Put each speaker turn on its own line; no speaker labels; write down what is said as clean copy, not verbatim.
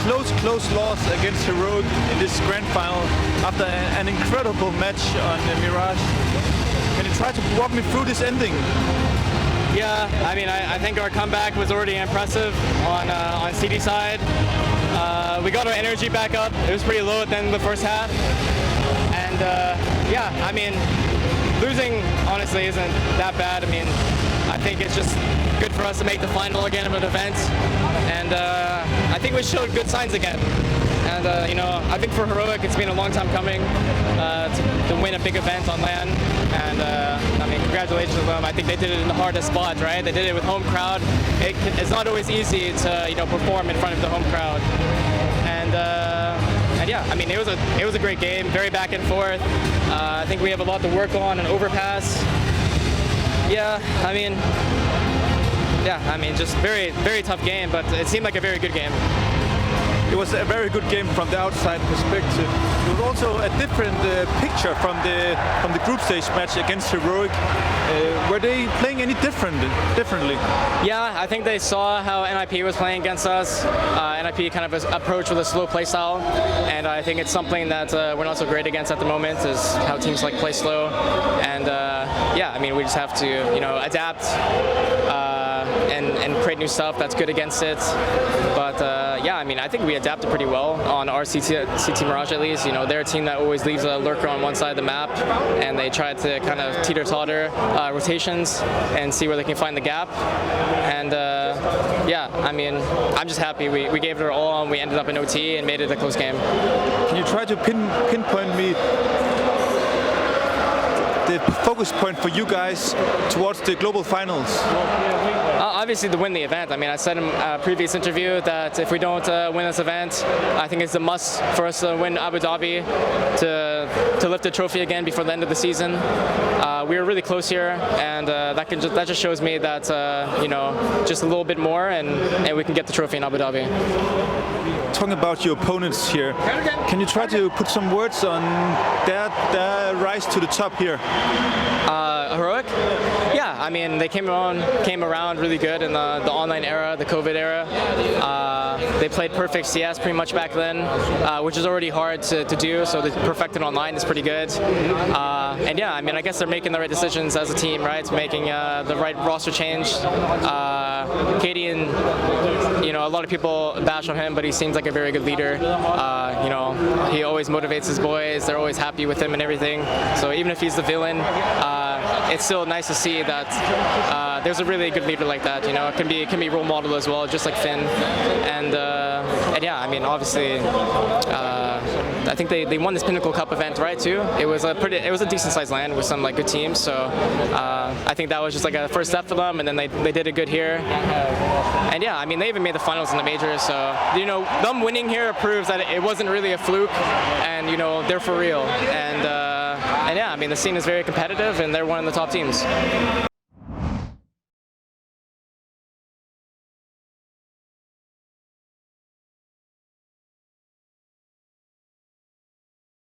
close loss against Heroic in this grand final after an incredible match on Mirage. Can you try to walk me through this ending?
Yeah, I mean, I think our comeback was already impressive on CD side. We got our energy back up. It was pretty low at the end of the first half. And yeah, I mean, losing honestly isn't that bad. I mean, I think it's just good for us to make the final again of an event. And I think we showed good signs again. And you know, I think for Heroic, it's been a long time coming to win a big event on LAN. And I mean, congratulations to them. I think they did it in the hardest spot, right? They did it with home crowd. It's not always easy to perform in front of the home crowd. And yeah, I mean, it was a great game, very back and forth. I think we have a lot to work on, an overpass. Yeah, I mean, just very tough game, but it seemed like a very good game.
It was a very good game from the outside perspective. It was also a different picture from the group stage match against Heroic. Were they playing any differently?
Yeah, I think they saw how NIP was playing against us. NIP kind of approached with a slow play style, and I think it's something that we're not so great against at the moment, is how teams like play slow. And yeah, I mean, we just have to adapt and create new stuff that's good against it. But yeah, I mean, I think we adapted pretty well on our CT Mirage at least. You know, they're a team that always leaves a lurker on one side of the map, and they try to kind of teeter-totter rotations and see where they can find the gap. And yeah, I mean, I'm just happy we gave it our all, and we ended up in OT and made it a close game.
Can you try to pinpoint me the focus point for you guys towards the global finals?
Obviously, to win the event. I mean, I said in a previous interview that if we don't win this event, I think it's a must for us to win Abu Dhabi to lift the trophy again before the end of the season. We were really close here, and that just shows me that just a little bit more, and we can get the trophy in Abu Dhabi.
Talking about your opponents here, can you try to put some words on their rise to the top here?
Heroic? Yeah, I mean, they came around really good in the online era, the COVID era. They played perfect CS pretty much back then, which is already hard to do, so the perfected online is pretty good. And yeah, I mean, I guess they're making the right decisions as a team, right? Making the right roster change. Katie, and a lot of people bash on him, but he seems like a very good leader. He always motivates his boys. They're always happy with him and everything. So even if he's the villain, it's still nice to see that there's a really good leader like that. It can be role model as well, just like Finn. And yeah, I mean, obviously, I think they won this Pinnacle Cup event, right? Too. It was a decent sized LAN with some like good teams. So I think that was just like a first step for them, and then they did it good here. And yeah, I mean, they even made the finals in the majors. So them winning here proves that it wasn't really a fluke, and they're for real. And yeah, I mean, the scene is very competitive, and they're one of the top teams.